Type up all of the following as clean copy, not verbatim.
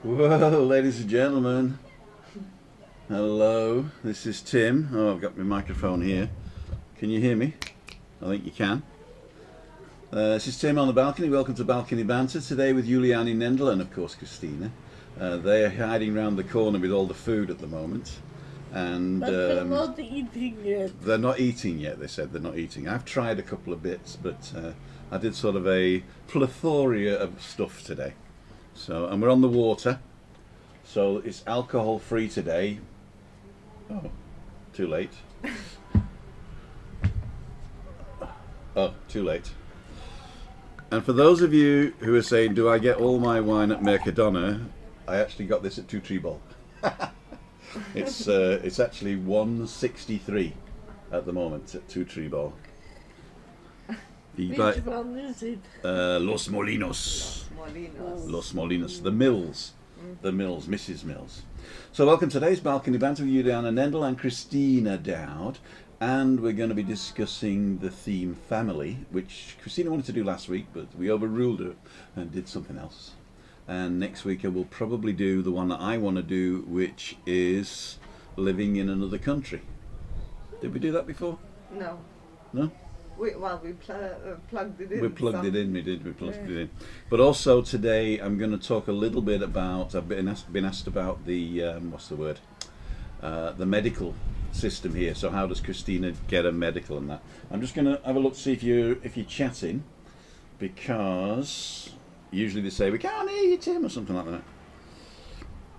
Whoa, ladies and gentlemen. Hello, this is Tim. Oh, I've got my microphone here. Can you hear me? I think you can. This is Tim on the balcony. Welcome to Balcony Banter. Today with Juliani Nendel and, of course, Christina. They are hiding round the corner with all the food at the moment. And But they're not eating yet. they're not eating yet, they said. They're not eating. I've tried a couple of bits, but I did sort of a plethora of stuff today. So, and we're on the water. So it's alcohol free today. Oh, too late. Oh, too late. And for those of you who are saying, do I get all my wine at Mercadona? I actually got this at Two Tree Ball. It's actually 163 at the moment at Two Tree Ball. Which one is it? Los Molinos. Los Molinos. The Mills. The Mills, Mrs. Mills. So welcome to today's Balcony Banter with Juliana Nendel and Christina Dowd. And we're going to be discussing the theme family, which Christina wanted to do last week, but we overruled her and did something else. And next week I will probably do the one that I want to do, which is living in another country. Did we do that before? No. No? We plugged it in. We plugged it in, we plugged it in. But also today I'm going to talk a little bit about, I've been asked about the, the medical system here. So how does Christina get a medical and that? I'm just going to have a look to see if you're chatting, because usually they say, we can't hear you, Tim, or something like that.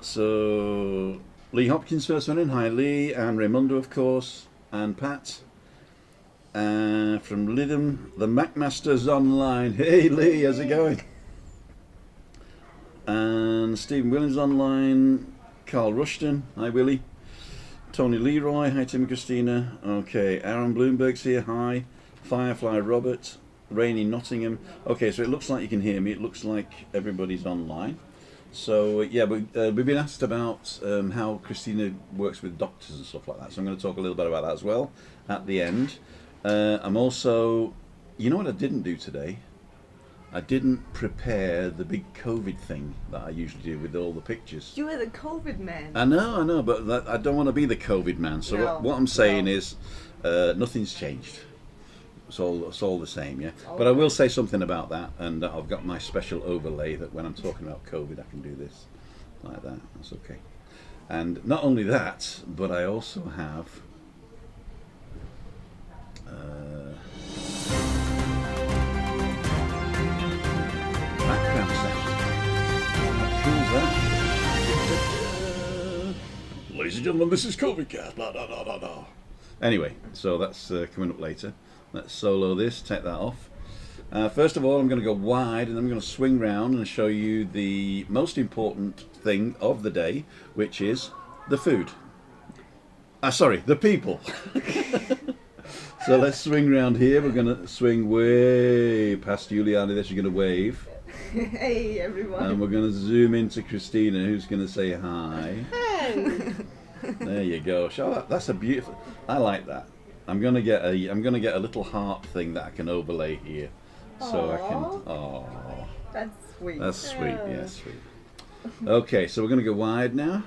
So Lee Hopkins first one in. Hi Lee, and Raimundo of course, and Pat. From Lidham, the Macmasters online. Hey Lee, how's it going? And Stephen Williams online. Carl Rushton, hi Willie. Tony Leroy, hi Tim and Christina. Okay, Aaron Bloomberg's here, hi. Firefly Robert, Rainy Nottingham. Okay, so it looks like you can hear me. It looks like everybody's online. So yeah, we've been asked about how Christina works with doctors and stuff like that. So I'm going to talk a little bit about that as well at the end. I'm also, you know what I didn't do today? I didn't prepare the big COVID thing that I usually do with all the pictures. You are the COVID man. I know, but I don't want to be the COVID man. So No, what I'm saying no. is, nothing's changed. It's all the same, yeah. But I will say something about that, and I've got my special overlay that when I'm talking about COVID, I can do this like that. That's okay. And not only that, but I also have. Background sound. How cool is that? Ladies and gentlemen, this is COVID Cast. Blah, blah, blah, blah, blah. Anyway, so that's coming up later. Let's solo this, take that off. First of all, I'm going to go wide, and then I'm going to swing round and show you the most important thing of the day, which is the food. Sorry, the people. So let's swing round here. We're going to swing way past Juliani. This, you're going to wave. Hey everyone. And we're going to zoom into Christina, who's going to say hi. Hey! There you go. That's a beautiful. I like that. I'm going to get a little heart thing that I can overlay here, so I can. Oh, That's sweet. that's sweet. Yeah, sweet. Okay, so we're going to go wide now.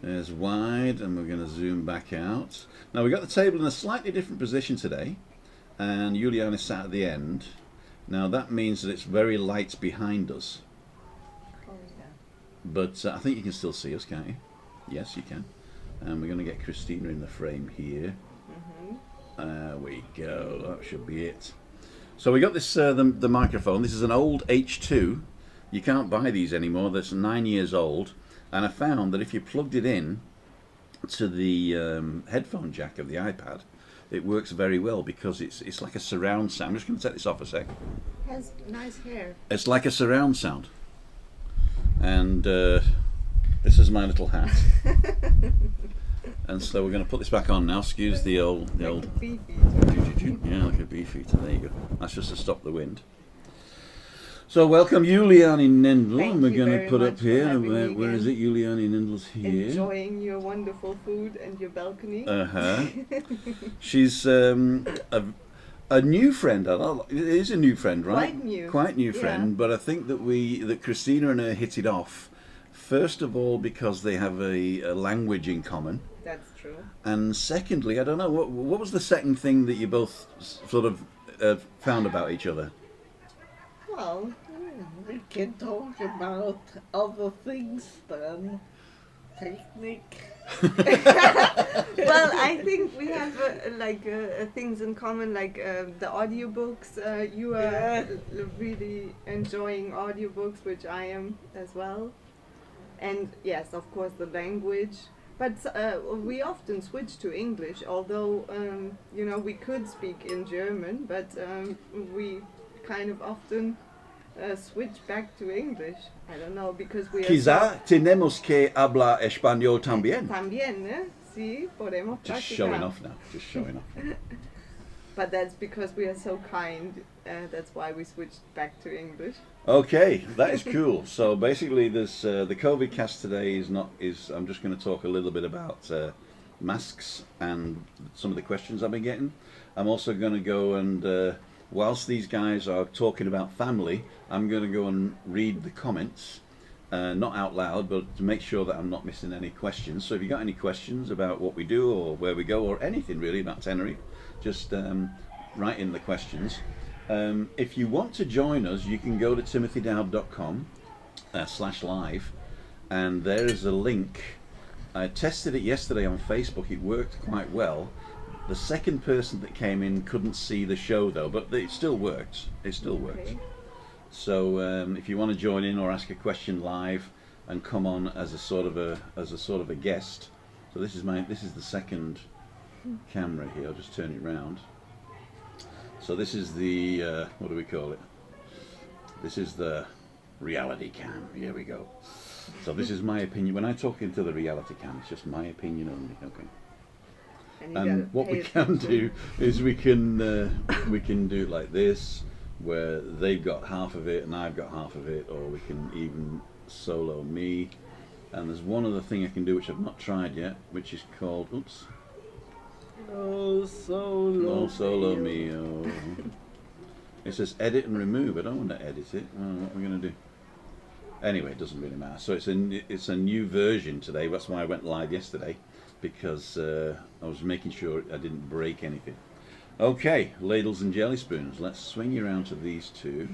There's wide, and we're going to zoom back out. Now we've got the table in a slightly different position today, and Juliana is sat at the end. Now that means that it's very light behind us, Oh, yeah. but I think you can still see us, can't you? Yes, you can. And we're going to get Christina in the frame here. There we go. That should be it. So we got this the microphone. This is an old H2. You can't buy these anymore. That's 9 years old. And I found that if you plugged it in to the headphone jack of the iPad, it works very well because it's like a surround sound. I'm just going to take this off a sec. Has nice hair. It's like a surround sound. And this is my little hat. And so we're going to put this back on now. Excuse the old. Beefy. Yeah, like a beefeater. There you go. That's just to stop the wind. So welcome Juliani Nendel. Thank We're you going to very put much up for here. having me Where is it? again. Juliani Nendel's here. Enjoying your wonderful food and your balcony. She's a A new friend. It is a new friend, right? Quite new. Quite new Yeah. friend. But I think that Christina and her hit it off. First of all, because they have a language in common, That's true. and secondly, I don't know what was the second thing that you both sort of found about each other. Well, We can talk about other things than technique. well, I think we have things in common, like the audiobooks. You are Yeah. really enjoying audiobooks, which I am as well. And yes, of course, the language. But we often switch to English, although we could speak in German, but we kind of often switch back to English. I don't know, because we are Quizá tenemos que hablar español también. También, ¿eh? Sí, podemos Just practicar. showing off now. Just showing off. But that's because we are so kind. That's why we switched back to English. Okay, that is cool. So basically, this the COVID cast today is I'm just going to talk a little bit about masks and some of the questions I've been getting. I'm also going to go and whilst these guys are talking about family, I'm going to go and read the comments, not out loud, but to make sure that I'm not missing any questions. So if you got any questions about what we do or where we go or anything really about Tenerife, just write in the questions. If you want to join us, you can go to timothydowd.com/live, and there is a link. I tested it yesterday on Facebook. It worked quite well. The second person that came in couldn't see the show though, but it still worked. It still worked. Okay. So if you want to join in or ask a question live and come on as a sort of a guest. So this is the second camera here. I'll just turn it round. So this is the what do we call it? This is the reality cam. Here we go. So this is my opinion. When I talk into the reality cam, it's just my opinion only. Okay. And you And gotta what pay we can attention. do is we can do it like this, where they've got half of it and I've got half of it, or we can even solo me. And there's one other thing I can do which I've not tried yet, which is called Oh, solo. no solo mio. It says edit and remove. I don't want to edit it. Well, what are we going to do? Anyway, it doesn't really matter. So it's a new version today. That's why I went live yesterday, because I was making sure I didn't break anything. Okay, ladles and jelly spoons. Let's swing you around to these two.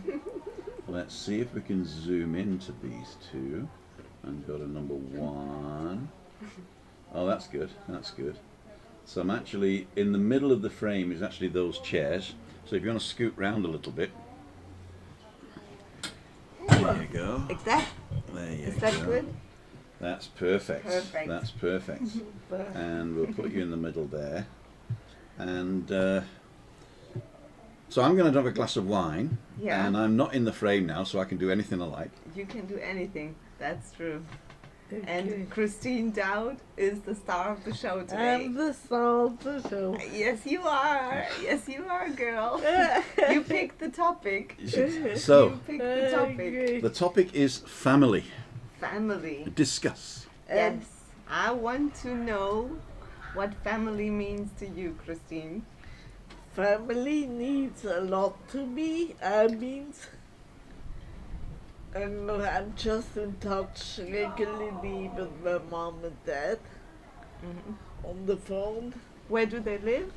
Let's see if we can zoom into these two and go to number 1. Oh, that's good. That's good. So I'm actually in the middle of the frame is actually those chairs. So if you want to scoot round a little bit. There you go. Like that? There you Is that go. good? That's perfect. Perfect. That's perfect. And we'll put you in the middle there. And so I'm going to have a glass of wine. Yeah. And I'm not in the frame now, so I can do anything I like. You can do anything. That's true. Okay. And Christine Dowd is the star of the show today. I'm the star of the show. Yes, you are. Yes, you are, girl. You picked the topic. So You picked the topic. the topic is family. Family. Discuss. Yes. I want to know what family means to you, Christine. Family needs a lot to me. And I'm just in touch regularly with my mom and dad Mhm. on the phone Where do they live?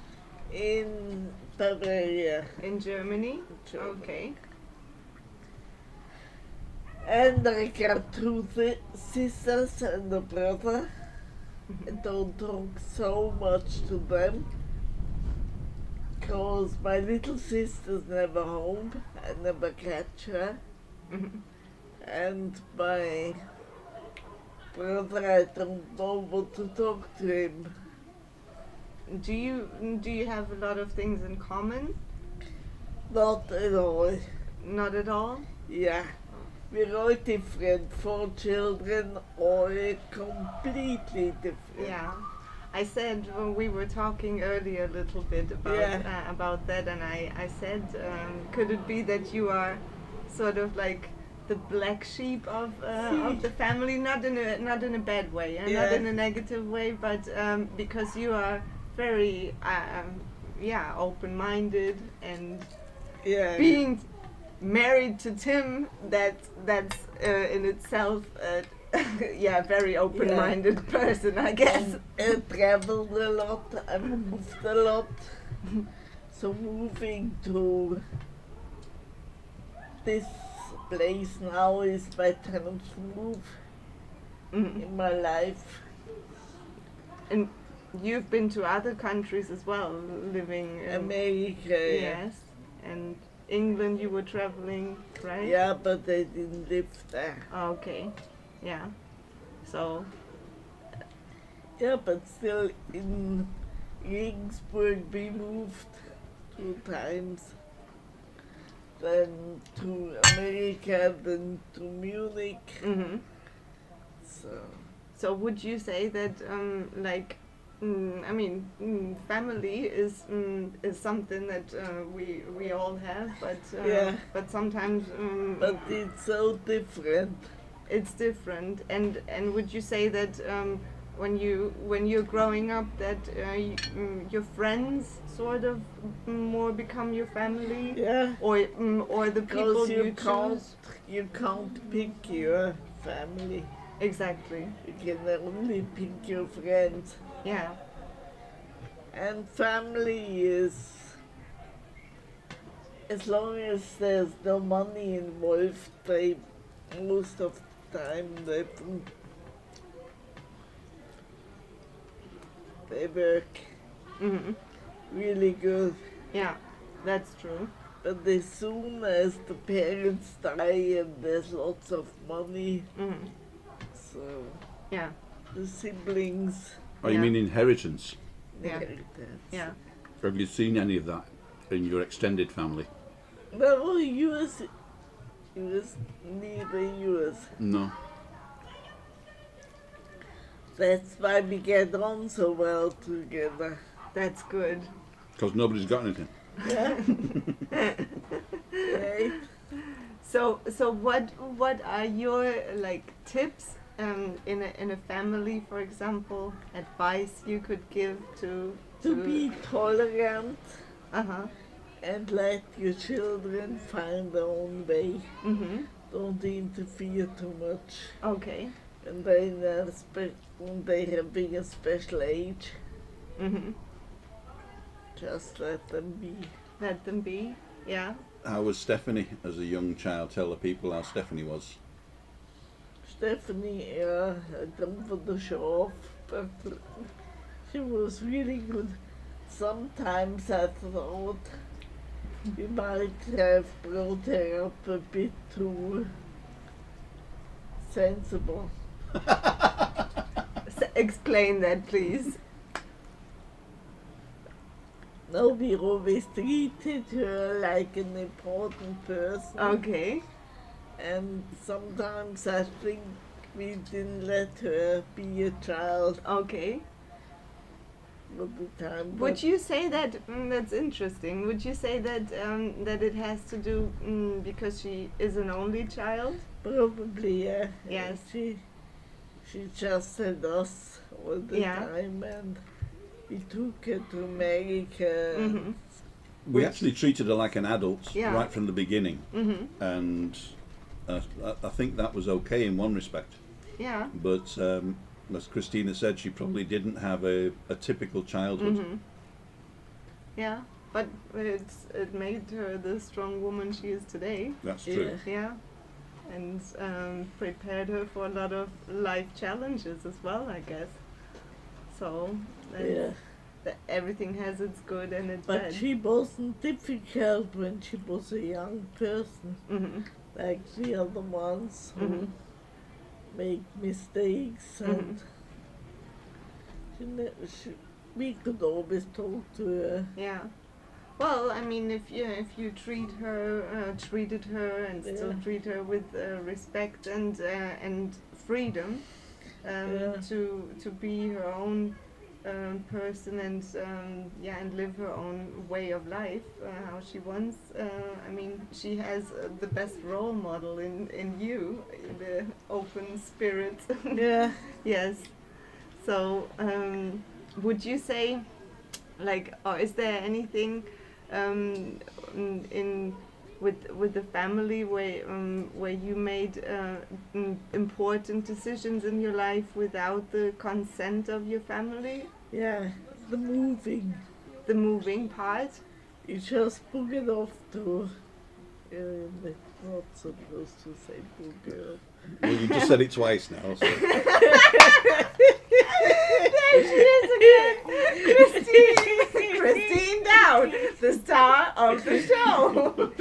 in Bavaria. In Germany? Germany. Okay. And I got 2 sisters and a brother. I don't talk so much to them because my little sister's never home. I never catch her. Mhm. And my brother, I don't know what to talk to him. Do you have a lot of things in common? Not at all. Not at all. Yeah. We're all different. 4 children, all completely different. Yeah. I said when we were talking earlier a little bit about that, and I said, could it be that you are sort of like the black sheep of the family, not in a bad way, and not Yeah. in a negative way, but because you are very open-minded, and Yeah. being married to Tim, that's in itself very open-minded person, I guess. I traveled a lot, I moved a lot. So moving to this place now is my 10th move Mhm. in my life. And you've been to other countries as well, living in America, yes, and England you were traveling, right? yeah, but I didn't live there. Okay, yeah. So, Yeah, but still in Regensburg we moved 2 times. Then to America, then to Munich. mhm. So So would you say that, family is something that we all have, Yeah. but sometimes but it's so different. it's different. And would you say that when you're growing up, that your friends sort of more become your family, Yeah. or the people Because you choose? you can't pick your family. Exactly. You can only pick your friends. Yeah. And family is, as long as there's no money involved, they most of the time they work Mhm. really good. Yeah, that's true. But as soon as the parents die and there's lots of money, Mhm. so Yeah. the siblings Oh, you Yeah. mean inheritance? Yeah. inheritance. Yeah. Have you seen any of that in your extended family? No, yours, neither yours. No. That's why we get on so well together. That's good. Because nobody's got anything. Yeah. Right? So what are your tips in a family, for example, advice you could give to To be tolerant uh-huh. and let your children find their own way. Mhm. Don't interfere too much. Okay. And when they're having a special age, Mhm. just let them be. Let them be. Yeah. How was Stephanie as a young child? Tell the people how Stephanie was. Stephanie, I don't want to show off, but she was really good. Sometimes I thought we might have brought her up a bit too sensible. Explain that, please. No, we always treated her like an important person. Okay. And sometimes I think we didn't let her be a child Okay. all the time. Would you say that that's interesting? Would you say that that it has to do because she is an only child? Probably, yeah. Yes. She just had us all the Yeah. time, and we took her to America. Mhm. We actually treated her like an adult Yeah. right from the beginning, Mhm. and I think that was okay in one respect. Yeah. But as Christina said, she probably didn't have a typical childhood. Mhm. Yeah. But it made her the strong woman she is today. That's Yeah. true. Yeah. And prepared her for a lot of life challenges as well, I guess. So Yeah. everything has its good and its But bad. she wasn't difficult when she was a young person, Mhm. like the other ones who Mhm. make mistakes, and we could always talk to her. Yeah. Well, I mean, if you treated her and still Yeah. treat her with respect and freedom, Yeah. to be her own person and and live her own way of life how she wants. I mean, she has the best role model in you, the open spirit. Yeah. Yes. So, would you say Like, or is there anything in with the family where you made important decisions in your life without the consent of your family? Yeah, the moving. The moving part? You just book it off to. It's not supposed to say book it off. Well, you just said it twice now. So. There she is again! Christine! Christine Dowd, the star of the show!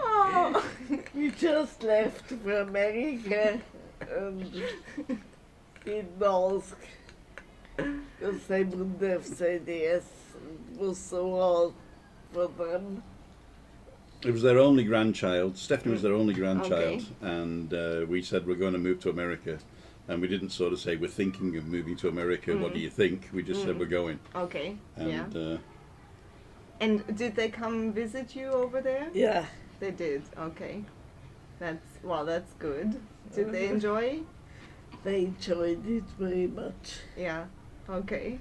Oh. We just left for America and didn't ask because they wouldn't have said yes. It was so hard for them. It was their only grandchild. Stephanie was their only grandchild, Okay. and we said we're going to move to America. And we didn't sort of say we're thinking of moving to America. What do you think? We just said we're going. Okay, yeah. And And did they come visit you over there? Yeah, They did, okay. That's good. Did they enjoy? they enjoyed it very much. Yeah, okay.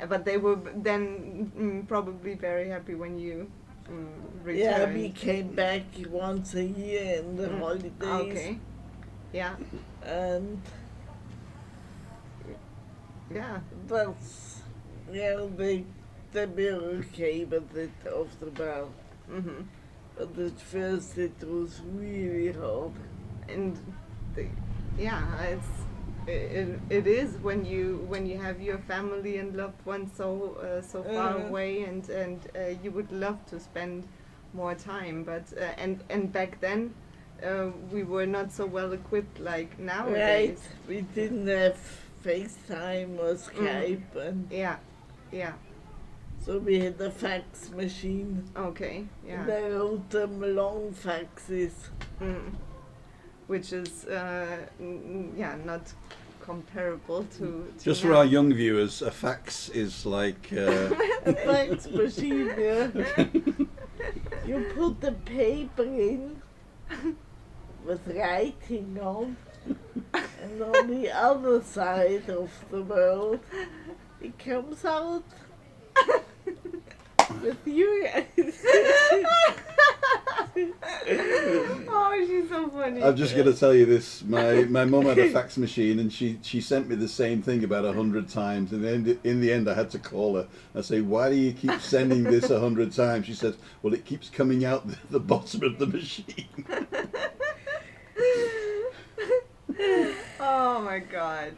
But they were then probably very happy when you Yeah, returned. we came back once a year in the holidays. Okay. Yeah, And yeah. that's, they were okay with it after a while. Hmm. But at first it was really hard. And it is when you have your family and loved ones so far away, and you would love to spend more time, but and back then we were not so well equipped like Right, nowadays. we didn't have FaceTime or Skype, and Yeah, yeah. so we had a fax machine. Okay, yeah. And I wrote them long faxes. Mm. Which is not comparable to just for now. our young viewers, a fax is like A fax machine, yeah. You put the paper in with writing on, and on the other side of the world, it comes out with you guys. Oh, she's so funny. I'm just going to tell you this. My mum had a fax machine, and she sent me the same thing about 100 times. And then in the end, I had to call her. I say, "Why do you keep sending this 100 times?" She says, "Well, it keeps coming out the bottom of the machine." Oh my god.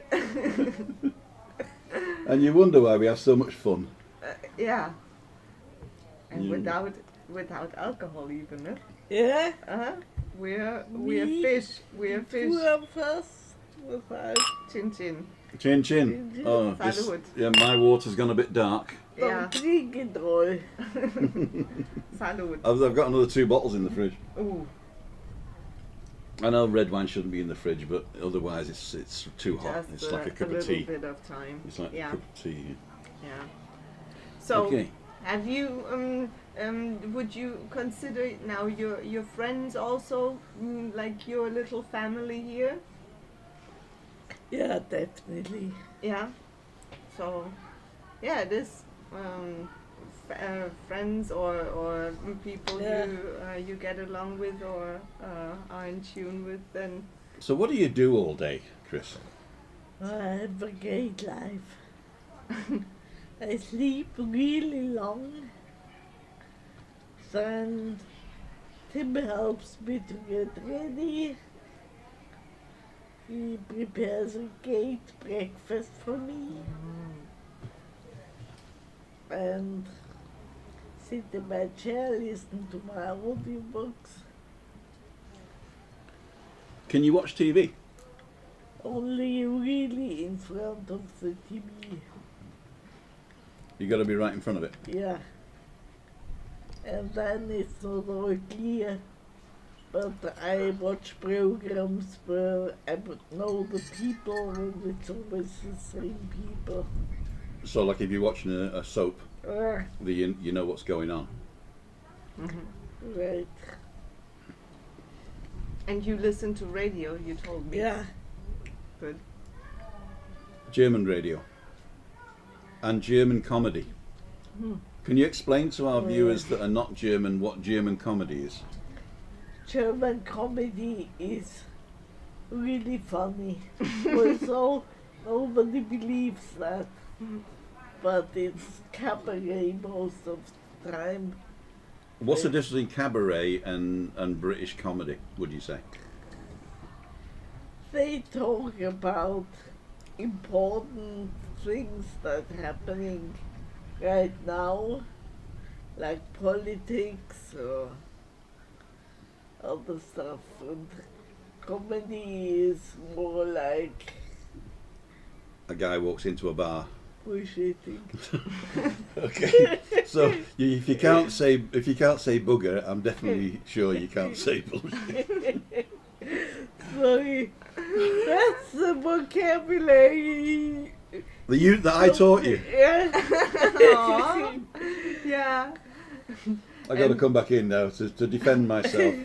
And you wonder why we have so much fun. Yeah. And Yeah. without alcohol even, eh? Yeah, We're Me? fish. We're fish. two of us without. Chin chin. Chin chin. Oh, this, Salud. yeah, my water's gone a bit dark. Yeah. Don't drink it all. Salud. I've got another 2 bottles in the fridge. Ooh. I know red wine shouldn't be in the fridge, but otherwise it's too hot. Just It's like a cup little of tea. bit of time. It's like Yeah. a cup of tea. Yeah. So, Okay. have you would you consider now your friends also like your little family here? Yeah, definitely. Yeah. So, yeah, it is friends or people Yeah. you get along with or are in tune with. Then So what do you do all day, Chris? I have a great life. I sleep really long. Then Tim helps me to get ready. He prepares a great breakfast for me. And sit in my chair, listen to my audiobooks. Can you watch TV? Only really in front of the TV. You got to be right in front of it. Yeah. And then it's not all clear. But I watch programs where I would know the people, and it's always the same people. So like if you're watching a soap, Ah, you know what's going on. right. and you listen to radio. You told me. Yeah. Good. German radio and German comedy. Can you explain to our viewers that are not German what German comedy is? German comedy is really funny. Also, nobody believes that, but it's cabaret most of the time. What's the difference between cabaret and British comedy, would you say? They talk about important things that are happening right now, like politics or other stuff. And comedy is more like A guy walks into a bar. bullshitting. Okay, so if you can't say bugger, I'm definitely sure you can't say bullshit. Sorry, that's the vocabulary. That I taught you. Yeah. Aw. Yeah. I got to come back in now to defend myself.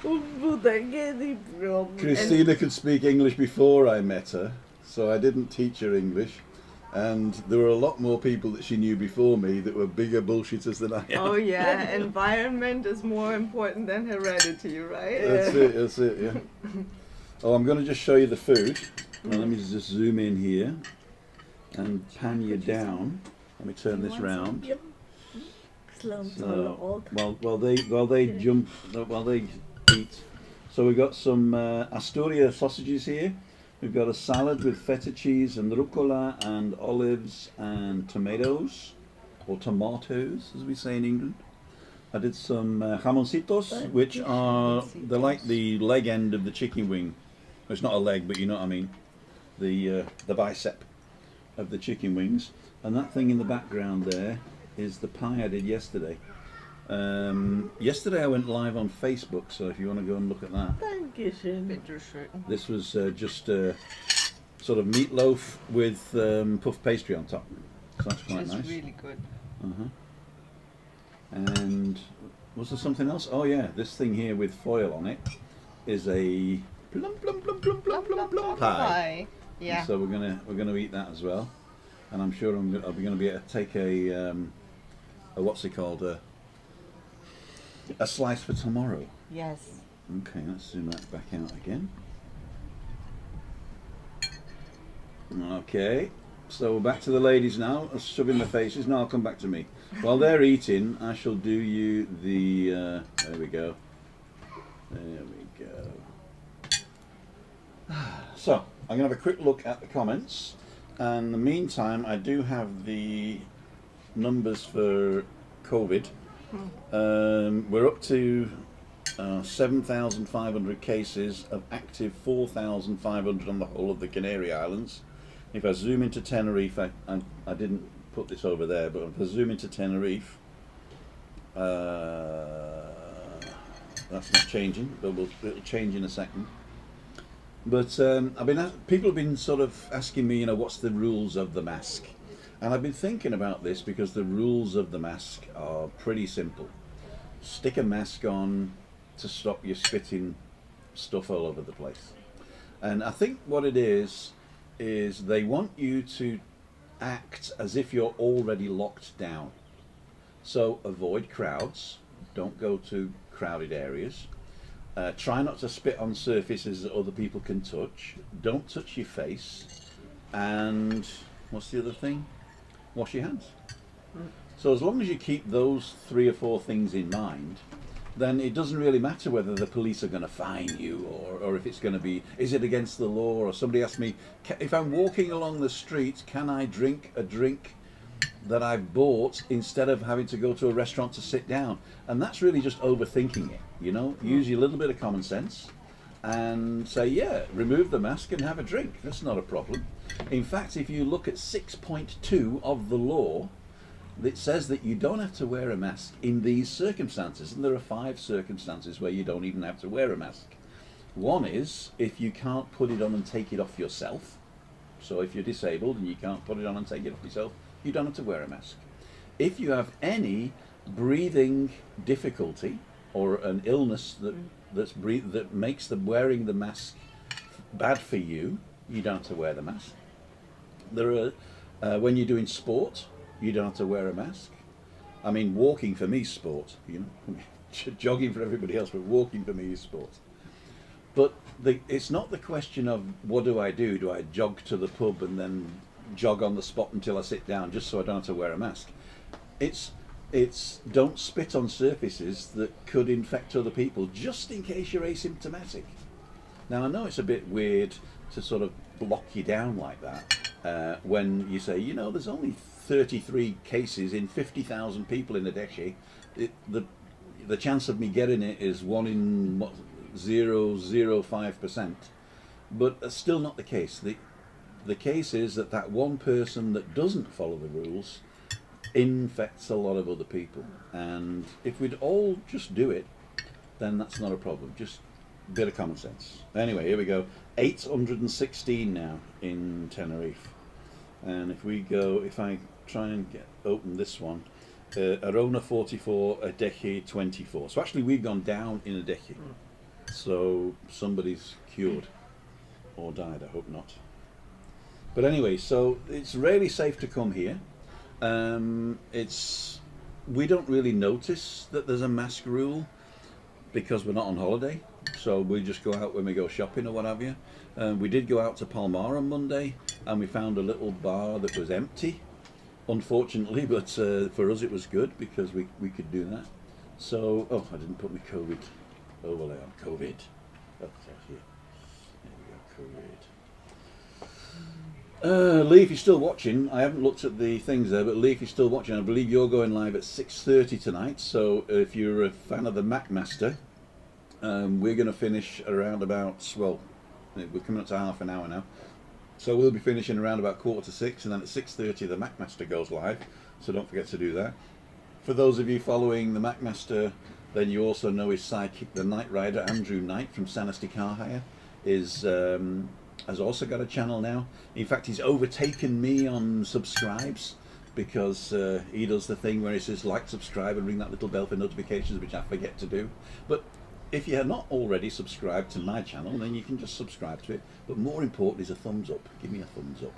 Who would I get it from? Christina could speak English before I met her, so I didn't teach her English. And there were a lot more people that she knew before me that were bigger bullshitters than I am. Oh yeah, environment is more important than heredity, right? That's it, yeah. Oh, I'm going to just show you the food. Now, let me just zoom in here and pan you down. Let me turn this round. Yep. Slums So, while they eat. So we've got some Astoria sausages here. We've got a salad with feta cheese and rucola and olives and tomatoes, or tomatoes as we say in England. I did some jamoncitos, which are, they're like the leg end of the chicken wing. It's not a leg, but you know what I mean. The bicep of the chicken wings. And that thing in the background there is the pie I did yesterday. Yesterday I went live on Facebook, so if you want to go and look at that. Dankeschön. This was just sort of meatloaf with puff pastry on top. So that's quite It's nice. really good. And was there something else? Oh yeah, this thing here with foil on it is a plum plum plum plum plum plum plum pie. Yeah. And so we're gonna eat that as well, and I'm sure I'll be gonna be able to take a what's it called, a slice for tomorrow. Yes. Okay, let's zoom that back out again. Okay, so we're back to the ladies now. Let's shove in their faces. Now I'll come back to me. While they're eating, I shall do you the. There we go. There we go. So I'm going to have a quick look at the comments, and in the meantime, I do have the numbers for COVID. We're up to 7,500 cases of active 4,500 on the whole of the Canary Islands. If I zoom into Tenerife, I didn't put this over there, but if I zoom into Tenerife, that's not changing, but it'll change in a second. But people have been sort of asking me, what's the rules of the mask? And I've been thinking about this because the rules of the mask are pretty simple. Stick a mask on to stop you spitting stuff all over the place. And I think what it is they want you to act as if you're already locked down. So avoid crowds, don't go to crowded areas, try not to spit on surfaces that other people can touch, don't touch your face, and what's the other thing? Wash your hands. So as long as you keep those 3 or 4 things in mind, then it doesn't really matter whether the police are going to fine you or if it's going to be, is it against the law? Or somebody asked me, if I'm walking along the street, can I drink a drink that I've bought instead of having to go to a restaurant to sit down? And that's really just overthinking it, Use a little bit of common sense and say, yeah, remove the mask and have a drink. That's not a problem. In fact, if you look at 6.2 of the law, it says that you don't have to wear a mask in these circumstances, and there are 5 circumstances where you don't even have to wear a mask. One is if you can't put it on and take it off yourself. So if you're disabled and you can't put it on and take it off yourself, you don't have to wear a mask. If you have any breathing difficulty or an illness that makes wearing the mask bad for you, you don't have to wear the mask. There are when you're doing sport, you don't have to wear a mask. I mean, walking for me is sport. You know, jogging for everybody else, but walking for me is sport. But it's not the question of what do I do? Do I jog to the pub and then jog on the spot until I sit down, just so I don't have to wear a mask? It's don't spit on surfaces that could infect other people, just in case you're asymptomatic. Now I know it's a bit weird to sort of block you down like that when you say, you know, there's only 33 cases in 50,000 people in Adeshi. The chance of me getting it is 1 in 0.005%, but that's still not the case. The case is that one person that doesn't follow the rules infects a lot of other people, and if we'd all just do it, then that's not a problem. Just a bit of common sense. Anyway, here we go. 816 now in Tenerife, and if I try and open this one, Arona 44, Adeje 24. So actually we've gone down in Adeje. So somebody's cured or died, I hope not. But anyway, so it's really safe to come here. We don't really notice that there's a mask rule because we're not on holiday. So we just go out when we go shopping or what have you. We did go out to Palmar on Monday and we found a little bar that was empty, unfortunately, but for us it was good because we could do that. So, oh, I didn't put my COVID overlay on. COVID. Oh, here. There we go, COVID. Lee, if you're still watching, I haven't looked at the things there, but Lee, if you're still watching, I believe you're going live at 6:30 tonight. So if you're a fan of the MacMaster, we're going to finish around about, well, we're coming up to half an hour now. So we'll be finishing around about 5:45, and then at 6:30 the MacMaster goes live. So don't forget to do that. For those of you following the MacMaster, then you also know his sidekick, the Knight Rider, Andrew Knight from Sanity Car Hire, has also got a channel now. In fact, he's overtaken me on subscribes because he does the thing where he says like, subscribe and ring that little bell for notifications, which I forget to do. But if you're not already subscribed to my channel, then you can just subscribe to it. But more important is a thumbs up. Give me a thumbs up.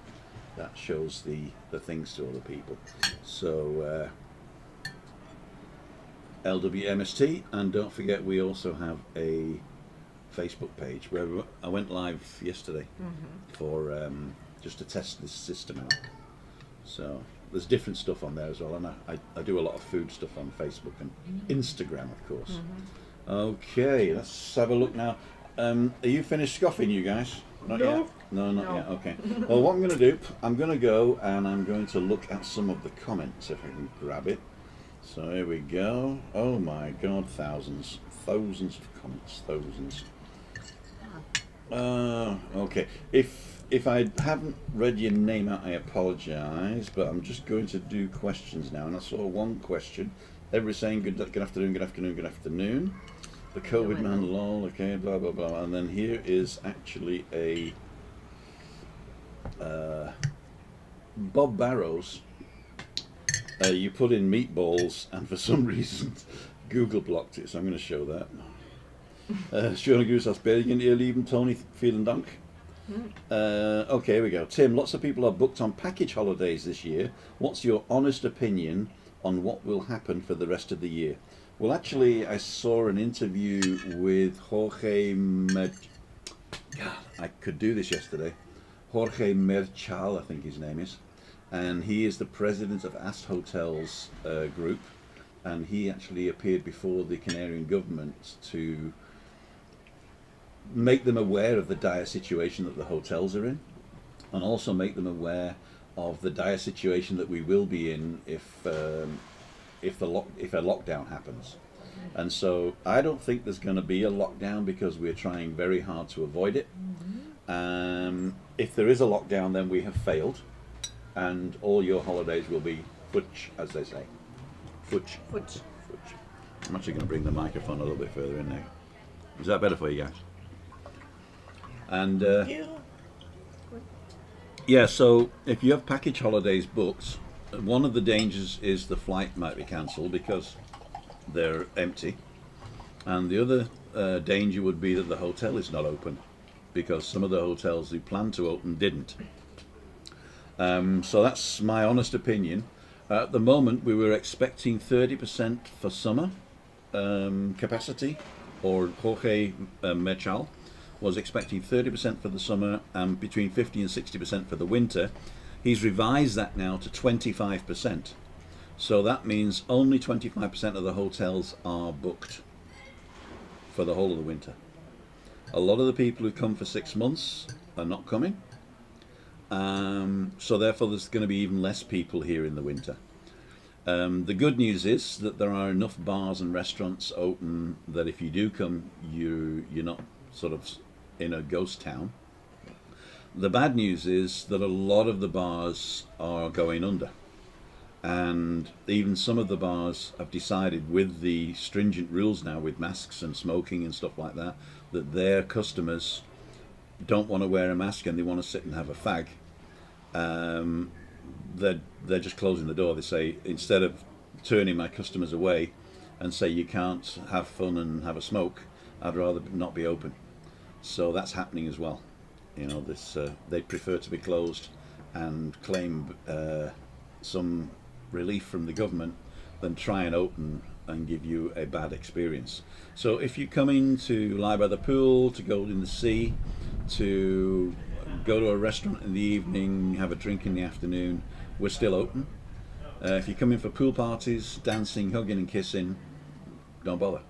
That shows the things to other people. So LWMST, and don't forget we also have a Facebook page where I went live yesterday for just to test this system out. So there's different stuff on there as well, and I do a lot of food stuff on Facebook and Instagram, of course. Okay, let's have a look now. Are you finished scoffing, you guys? Not yet? No, not yet. Okay. Well, what I'm going to do, I'm going to go and I'm going to look at some of the comments if I can grab it. So here we go. Oh my God, thousands of comments, thousands. Okay. If I haven't read your name out, I apologise, but I'm just going to do questions now. And I saw one question. Everybody's saying good afternoon, good afternoon, good afternoon. The COVID man, lol, okay, blah, blah, blah. And then here is actually a Bob Barrows. You put in meatballs, and for some reason Google blocked it, so I'm going to show that. Schöne Grüße aus Belgien, ihr Lieben. Tony, vielen Dank. Okay, here we go. Tim, lots of people are booked on package holidays this year. What's your honest opinion on what will happen for the rest of the year? Well, actually, I saw an interview with Jorge I could do this yesterday. Jorge Merchal, I think his name is. And he is the president of Ast Hotels Group. And he actually appeared before the Canarian government to make them aware of the dire situation that the hotels are in, and also make them aware of the dire situation that we will be in if a lockdown happens. And so I don't think there's going to be a lockdown because we're trying very hard to avoid it. If there is a lockdown, then we have failed, and all your holidays will be futsch, as they say. Futsch. Futsch. Futsch. I'm actually going to bring the microphone a little bit further in there. Is that better for you guys? And yeah, so if you have package holidays booked, one of the dangers is the flight might be cancelled because they're empty, and the other danger would be that the hotel is not open because some of the hotels who planned to open didn't. So that's my honest opinion. At the moment, we were expecting 30% for summer capacity, or Jorge Mechal was expecting 30% for the summer and between 50 and 60% for the winter. He's revised that now to 25%. So that means only 25% of the hotels are booked for the whole of the winter. A lot of the people who come for 6 months are not coming. So therefore there's going to be even less people here in the winter. The good news is that there are enough bars and restaurants open that if you do come, you're not sort of in a ghost town. The bad news is that a lot of the bars are going under. And even some of the bars have decided, with the stringent rules now with masks and smoking and stuff like that, that their customers don't want to wear a mask and they want to sit and have a fag. They're just closing the door. They say, instead of turning my customers away and say you can't have fun and have a smoke, I'd rather not be open. So that's happening as well. You know, this they prefer to be closed and claim some relief from the government than try and open and give you a bad experience. So if you're coming to lie by the pool, to go in the sea, to go to a restaurant in the evening, have a drink in the afternoon, we're still open. If you're coming for pool parties, dancing, hugging and kissing, don't bother,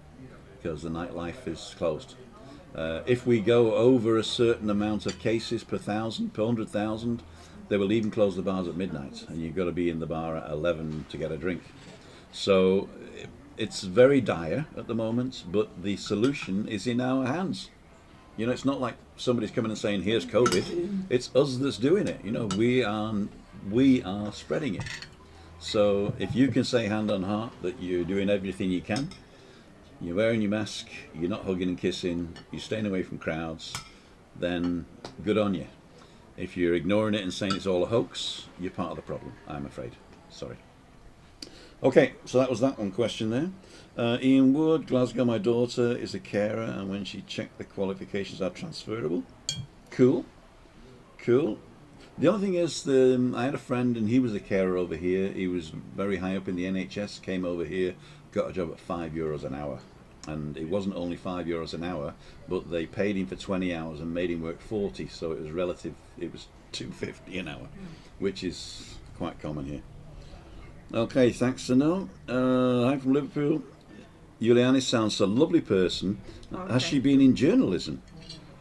because the nightlife is closed. If we go over a certain amount of cases per 1,000, per 100,000, they will even close the bars at midnight, and you've got to be in the bar at 11 to get a drink. So it's very dire at the moment, but the solution is in our hands. You know, it's not like somebody's coming and saying, here's COVID. It's us that's doing it. You know, we are spreading it. So if you can say hand on heart that you're doing everything you can, you're wearing your mask, you're not hugging and kissing, you're staying away from crowds, then good on you. If you're ignoring it and saying it's all a hoax, you're part of the problem, I'm afraid. Sorry. Okay, so that was that one question there. Ian Wood, Glasgow, my daughter is a carer, and when she checked, the qualifications are transferable. Cool. Cool. The other thing is, I had a friend and he was a carer over here. He was very high up in the NHS, came over here, got a job at €5 an hour. And it wasn't only €5 an hour, but they paid him for 20 hours and made him work 40, so it was relative, it was $2.50 an hour, which is quite common here. Okay, thanks to know. Hi from Liverpool. Juliani sounds a lovely person. Okay. Has she been in journalism?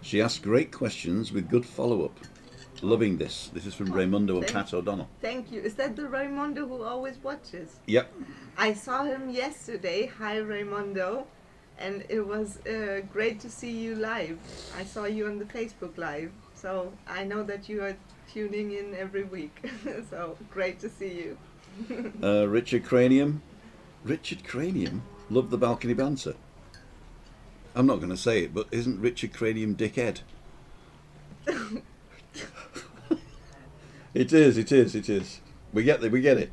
She asks great questions with good follow-up. Loving this. This is from Raimundo and Pat O'Donnell. Thank you. Is that the Raimundo who always watches? Yep. I saw him yesterday. Hi, Raimundo. And it was great to see you live. I saw you on the Facebook Live. So I know that you are tuning in every week. So great to see you. Richard Cranium. Richard Cranium? Love the balcony banter. I'm not going to say it, but isn't Richard Cranium dickhead? It is. We get it.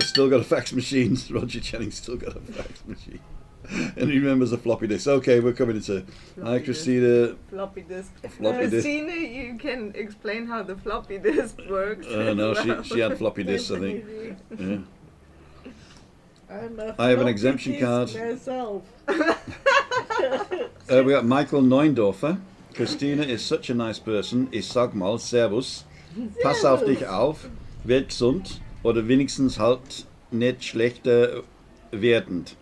Still got a fax machine. Roger Jennings still got a fax machine. And he remembers the floppy disk. Okay, we're coming into... Hi, Christina. Floppy disk. Floppy disk. Christina, you can explain how the floppy disk works. No, she had floppy disks, I think. Yeah. I have an exemption card. Myself. We got Michael Neundorfer. Christina is such a nice person. Ich sag mal, Servus. Pass auf dich auf. Werd gesund. Oder wenigstens halt nicht schlechter werdend.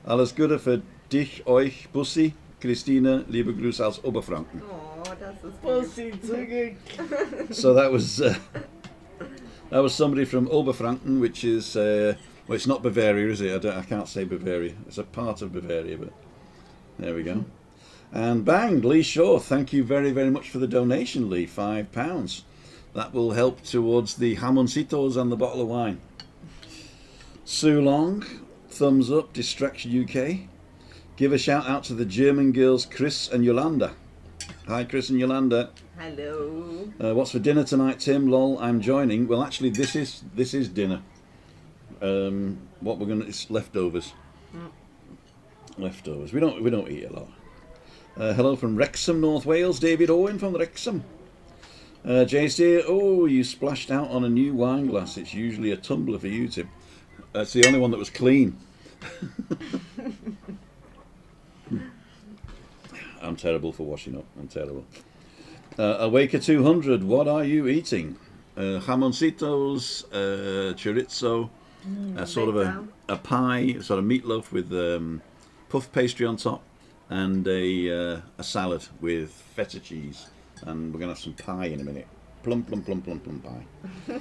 Alles Gute für dich, euch, Bussi. Christine, liebe Grüße aus Oberfranken. Oh, das ist Pussy zurück. So that was somebody from Oberfranken, which is well, it's not Bavaria, is it? I can't say Bavaria. It's a part of Bavaria, but there we go. And bang, Lee Shaw. Thank you very, very much for the donation, Lee. £5. That will help towards the jamoncitos and the bottle of wine. Sue Long. Thumbs up, Distraction UK. Give a shout out to the German girls, Chris and Yolanda. Hi, Chris and Yolanda. Hello. What's for dinner tonight, Tim? Lol, I'm joining. Well, actually, this is dinner. What we're gonna, it's leftovers. Leftovers. We don't eat a lot. Hello from Wrexham, North Wales. David Owen from Wrexham. JC, oh, you splashed out on a new wine glass. It's usually a tumbler for you, Tim. That's the only one that was clean. I'm terrible for washing up. I'm terrible. Awaker 200, what are you eating? Jamoncitos, chorizo, sort of a pie, sort of meatloaf with puff pastry on top, and a salad with feta cheese. And we're going to have some pie in a minute. Plum, plum, plum, plum, plum pie.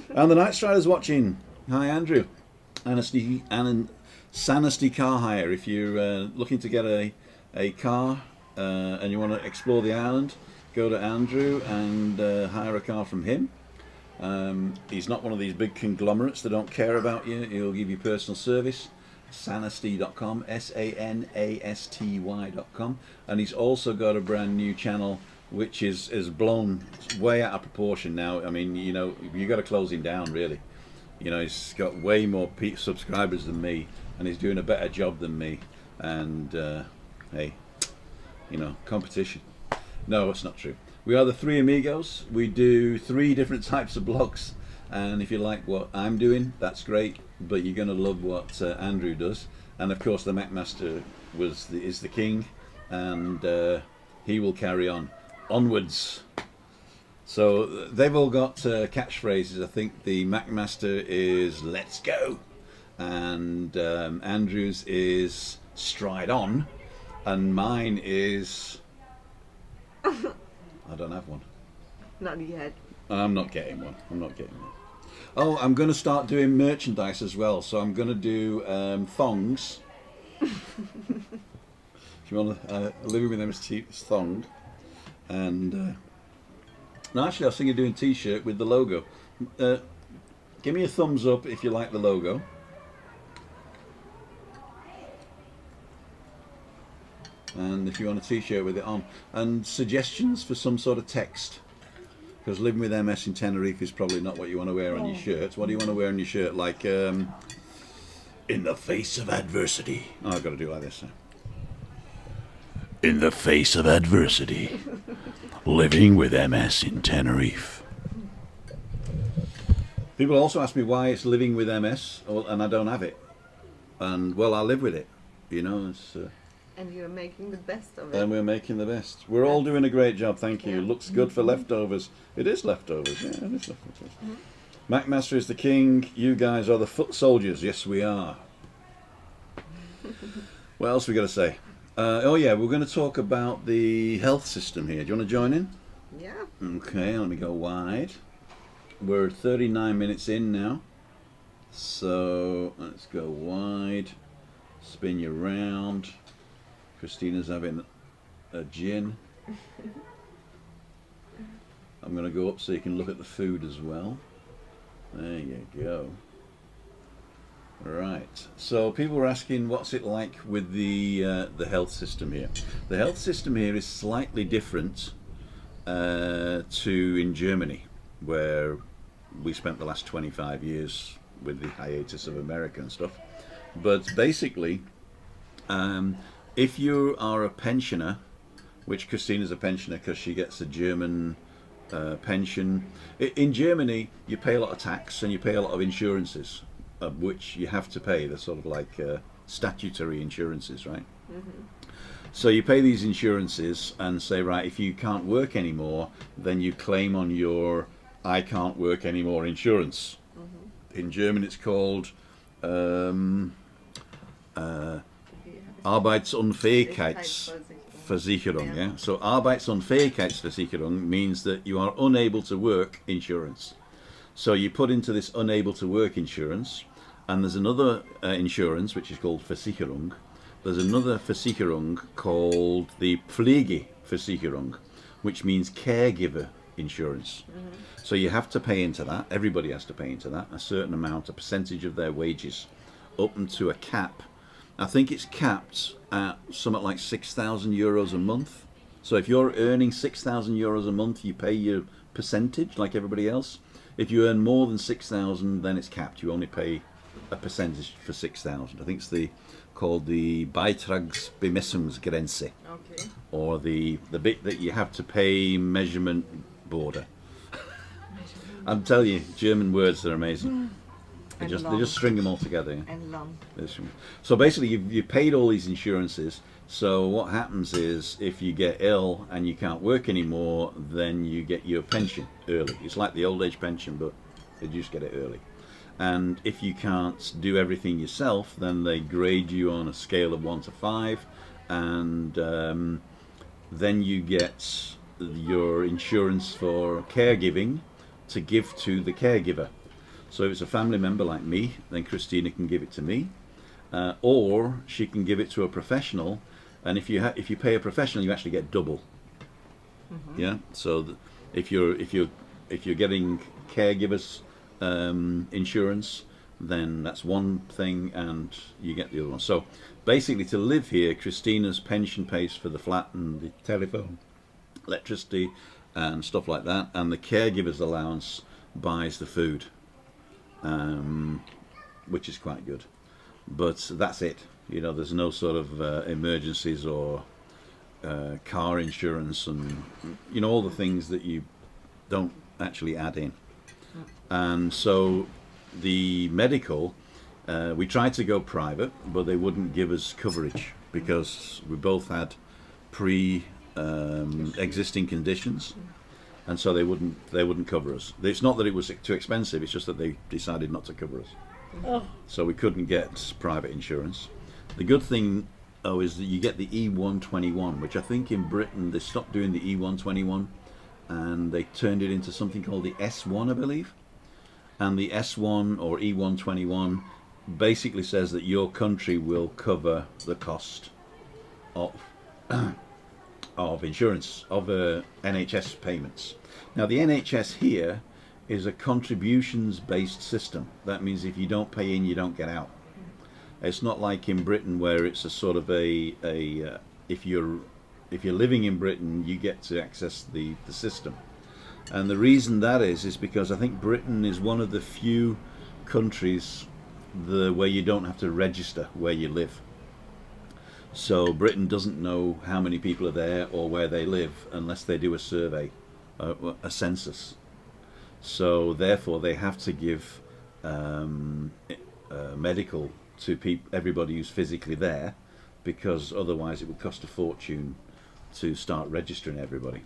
And the Night Strider's watching. Hi, Andrew. Sanesty Car Hire. If you're looking to get a car and you want to explore the island, go to Andrew and hire a car from him. He's not one of these big conglomerates that don't care about you. He'll give you personal service. Sanesty.com, SANASTY.com. And he's also got a brand new channel which is blown way out of proportion now. I mean, you know, you got to close him down, really. You know, he's got way more subscribers than me, and he's doing a better job than me. And hey, you know, competition. No, it's not true. We are the Three Amigos. We do 3 different types of blogs, and if you like what I'm doing, that's great. But you're going to love what Andrew does, and of course the MacMaster is the king, and he will carry on. Onwards. So they've all got catchphrases. I think the MacMaster is "Let's go," and Andrew's is "Stride on," and mine is I don't have one. Not yet. I'm not getting one. Oh, I'm going to start doing merchandise as well. So I'm going to do thongs. If you want to living with them is thong. And no, actually, I was thinking of doing a T-shirt with the logo. Give me a thumbs up if you like the logo. And if you want a T-shirt with it on, and suggestions for some sort of text, because living with MS in Tenerife is probably not what you want to wear on your shirts. What do you want to wear on your shirt? Like in the face of adversity. Oh, I've got to do it like this. In the face of adversity, living with MS in Tenerife. People also ask me why it's living with MS, and I don't have it. And well, I live with it. You know, it's. And you're making the best of it. And we're making the best. We're all doing a great job, thank you. Yeah. Looks good for leftovers. It is leftovers, yeah, it is leftovers. MacMaster is the king, you guys are the foot soldiers. Yes, we are. What else we got to say? Oh yeah, we're going to talk about the health system here. Do you want to join in? Yeah. Okay, let me go wide. We're 39 minutes in now. So, let's go wide. Spin you round. Christina's having a gin. I'm going to go up so you can look at the food as well. There you go. Right. So people were asking what's it like with the health system here. The health system here is slightly different to in Germany, where we spent the last 25 years with the hiatus of America and stuff. But basically, if you are a pensioner, which Christina's a pensioner because she gets a German pension. In Germany, you pay a lot of tax and you pay a lot of insurances, of which you have to pay. They're sort of like statutory insurances, right? Mm-hmm. So you pay these insurances and say, right, if you can't work anymore, then you claim on your I can't work anymore insurance. Mm-hmm. In German, it's called Arbeitsunfähigkeitsversicherung. Yeah. So Arbeitsunfähigkeitsversicherung means that you are unable to work insurance. So you put into this unable to work insurance, and there's another insurance which is called Versicherung. There's another Versicherung called the Pflegeversicherung, which means caregiver insurance. Mm-hmm. So you have to pay into that. Everybody has to pay into that, a certain amount, a percentage of their wages, up to a cap. I think it's capped at something like €6,000 a month. So if you're earning €6,000 a month, you pay your percentage like everybody else. If you earn more than 6,000, then it's capped. You only pay a percentage for 6,000. I think it's called the Beitragsbemessungsgrenze, okay, or the bit that you have to pay measurement border. I'm telling you, German words are amazing. They And just long. string them all together. Yeah. And long. So basically, you paid all these insurances. So what happens is, if you get ill and you can't work anymore, then you get your pension early. It's like the old age pension, but you just get it early. And if you can't do everything yourself, then they grade you on a scale of 1 to 5, and then you get your insurance for caregiving to give to the caregiver. So if it's a family member like me, then Christina can give it to me, or she can give it to a professional. And if you pay a professional, you actually get double. Yeah. So if you're getting caregivers insurance, then that's one thing, and you get the other one. So basically, to live here, Christina's pension pays for the flat and the telephone, electricity, and stuff like that, and the caregiver's allowance buys the food, which is quite good. But that's it. You know, there's no sort of emergencies or car insurance, and you know, all the things that you don't actually add in. And so the medical, we tried to go private, but they wouldn't give us coverage because we both had existing conditions, and so they wouldn't cover us. It's not that it was too expensive, it's just that they decided not to cover us. Oh, So we couldn't get private insurance. The good thing, is that you get the E121, which I think in Britain they stopped doing the E121 and they turned it into something called the S1, I believe. And the S1 or E121 basically says that your country will cover the cost of of insurance, of NHS payments. Now the NHS here is a contributions based system. That means if you don't pay in, you don't get out. It's not like in Britain where it's a sort of if you're living in Britain, you get to access the system. And the reason that is because I think Britain is one of the few countries where you don't have to register where you live. So Britain doesn't know how many people are there or where they live unless they do a survey, a census. So therefore they have to give medical to everybody who's physically there, because otherwise it would cost a fortune to start registering everybody.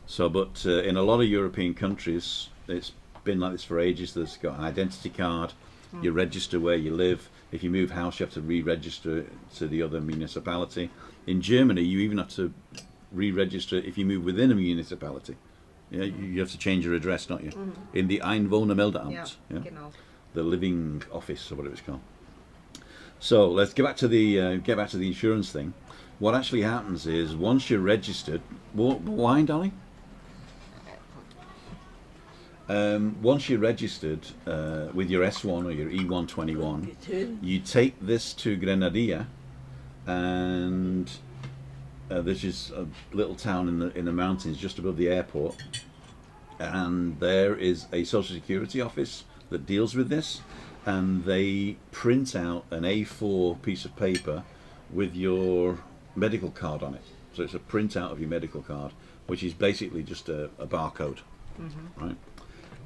So, but in a lot of European countries, it's been like this for ages. There's got an identity card. You register where you live. If you move house, you have to re-register to the other municipality. In Germany, you even have to re-register if you move within a municipality. Yeah, you have to change your address, don't you? In the Einwohnermeldeamt, Genau. the living office or whatever it's called. So let's get back to the insurance thing. What actually happens is once you're registered, wine, darling. Once you're registered with your S1 or your E121, you take this to Grenadilla, and this is a little town in the mountains just above the airport, and there is a social security office that deals with this, and they print out an A4 piece of paper with your medical card on it. So it's a printout of your medical card, which is basically just a barcode, right?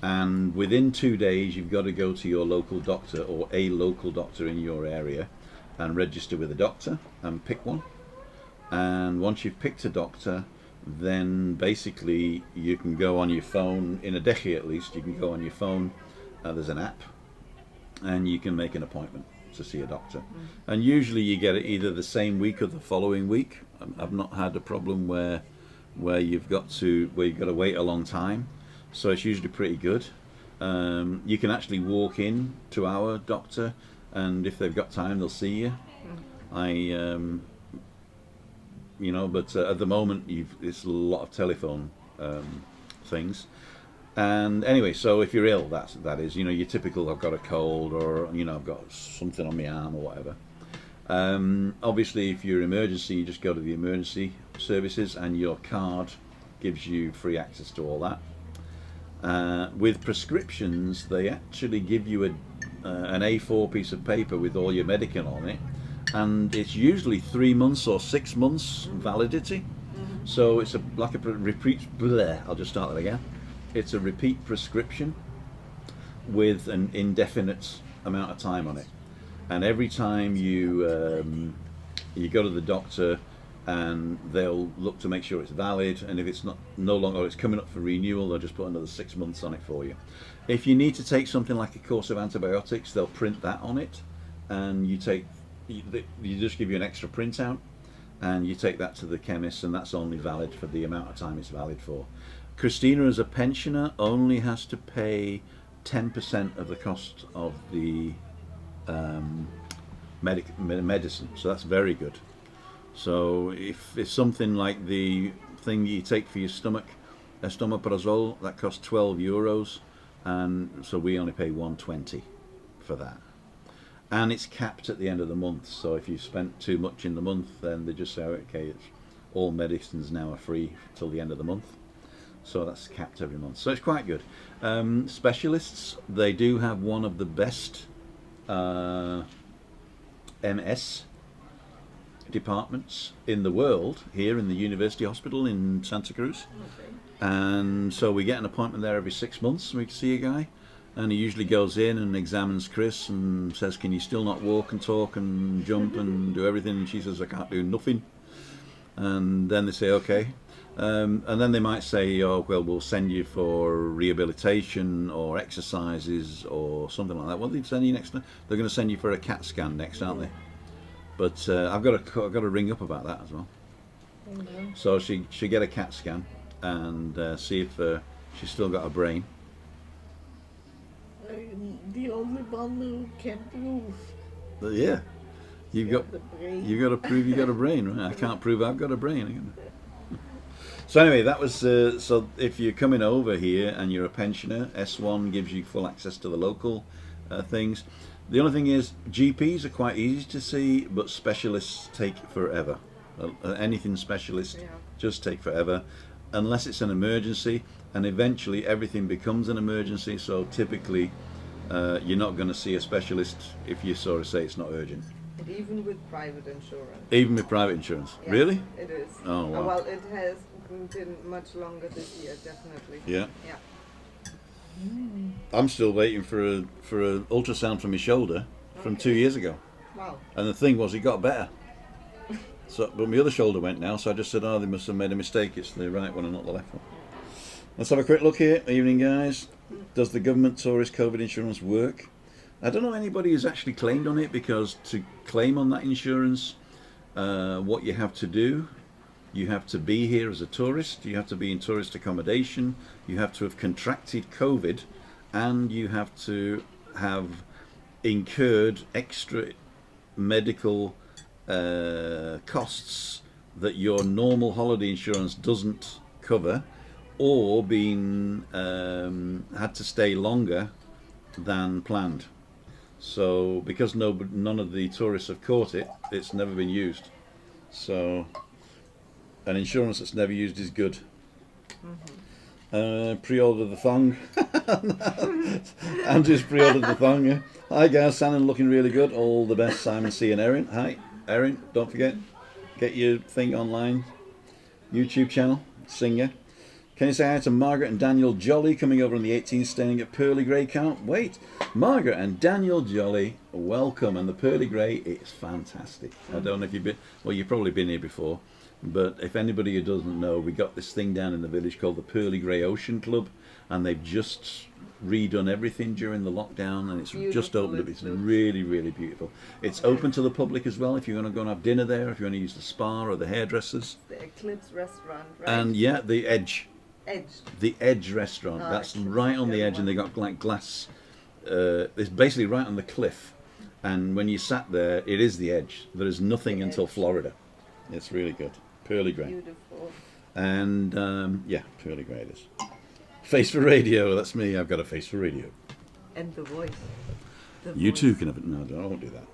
And within 2 days you've got to go to your local doctor or a local doctor in your area and register with a doctor and pick one. And once you've picked a doctor, then basically you can go on your phone, in a decade at least, you can go on your phone, there's an app, and you can make an appointment to see a doctor. And usually you get it either the same week or the following week. I've not had a problem where you've got to wait a long time. So it's usually pretty good. You can actually walk in to our doctor, and if they've got time, they'll see you. But at the moment, it's a lot of telephone things. And anyway, so if you're ill, that is, your typical, I've got a cold, or I've got something on my arm or whatever. Obviously, if you're emergency, you just go to the emergency services, and your card gives you free access to all that. With prescriptions, they actually give you an A4 piece of paper with all your medical on it, and it's usually 3 months or 6 months validity. So it's like a repeat. I'll just start that again. It's a repeat prescription, with an indefinite amount of time on it, and every time you go to the doctor, and they'll look to make sure it's valid, and if it's not no longer, or it's coming up for renewal, they'll just put another 6 months on it for you. If you need to take something like a course of antibiotics, they'll print that on it, and you just give you an extra printout, and you take that to the chemist, and that's only valid for the amount of time it's valid for. Christina, as a pensioner, only has to pay 10% of the cost of the medicine, so that's very good. So if it's something like the thing you take for your stomach, estomeprazole, that costs €12, and so we only pay 120 for that. And it's capped at the end of the month, so if you spent too much in the month, then they just say, okay, all medicines now are free till the end of the month. So that's capped every month. So it's quite good. Specialists, they do have one of the best MS departments in the world here in the University Hospital in Santa Cruz. Okay. And so we get an appointment there every 6 months, and we see a guy, and he usually goes in and examines Chris and says, can you still not walk and talk and jump and do everything? And she says, I can't do nothing. And then they say, okay. And then they might say, oh, well, we'll send you for rehabilitation or exercises or something like that. What do they send you next? They're going to send you for a CAT scan next, aren't they? But I've got to ring up about that as well. Mm-hmm. So she get a CAT scan and see if she's still got a brain. The only one who can prove But yeah, you've got the brain. to prove you got a brain, right? I can't prove I've got a brain. So anyway, that was so. If you're coming over here and you're a pensioner, S1 gives you full access to the local things. The only thing is, GPs are quite easy to see, but specialists take forever. Anything specialist just take forever, unless it's an emergency, and eventually everything becomes an emergency. So typically, you're not going to see a specialist if you sort of say it's not urgent. And even with private insurance. Even with private insurance, Yeah, really? It is. Oh wow. Well, it has been much longer this year, definitely. Yeah. Yeah. I'm still waiting for a ultrasound from my shoulder from 2 years ago, Wow. and the thing was, it got better. So, but my other shoulder went now, so I just said, oh, they must have made a mistake. It's the right one and not the left one. Let's have a quick look here. Evening, guys. Does the government tourist COVID insurance work? I don't know anybody who's actually claimed on it, because to claim on that insurance, what you have to do, you have to be here as a tourist, you have to be in tourist accommodation, you have to have contracted COVID, and you have to have incurred extra medical costs that your normal holiday insurance doesn't cover, or been had to stay longer than planned. So because none of the tourists have caught it, it's never been used. So an insurance that's never used is good. Pre-order the thong. Andrew's pre-ordered the thong. Yeah. Hi guys, Shannon looking really good. All the best, Simon, C and Erin. Hi Erin, don't forget, get your thing online. YouTube channel, singer. Can you say hi to Margaret and Daniel Jolly coming over on the 18th, staying at Pearly Grey? Can't wait. Margaret and Daniel Jolly, welcome. And the Pearly Grey, it's fantastic. I don't know if you've been, well, you've probably been here before, but if anybody who doesn't know, we got this thing down in the village called the Pearly Grey Ocean Club, and they've just redone everything during the lockdown, and it's Beautiful, just opened up. It's really, really beautiful. It's open to the public as well if you want to go and have dinner there, if you want to use the spa or the hairdressers. The Eclipse restaurant, right? And yeah, the Edge. Edged. The Edge restaurant. Oh, That's Edge. right on the edge, and they got like glass. It's basically right on the cliff, and when you sat there, it is the Edge. There is nothing until Florida. It's really good. Pearly Grey. Beautiful. And yeah, Pearly Grey it is. Face for radio. That's me. I've got a face for radio. And the voice. You too can have it. No, I won't do that.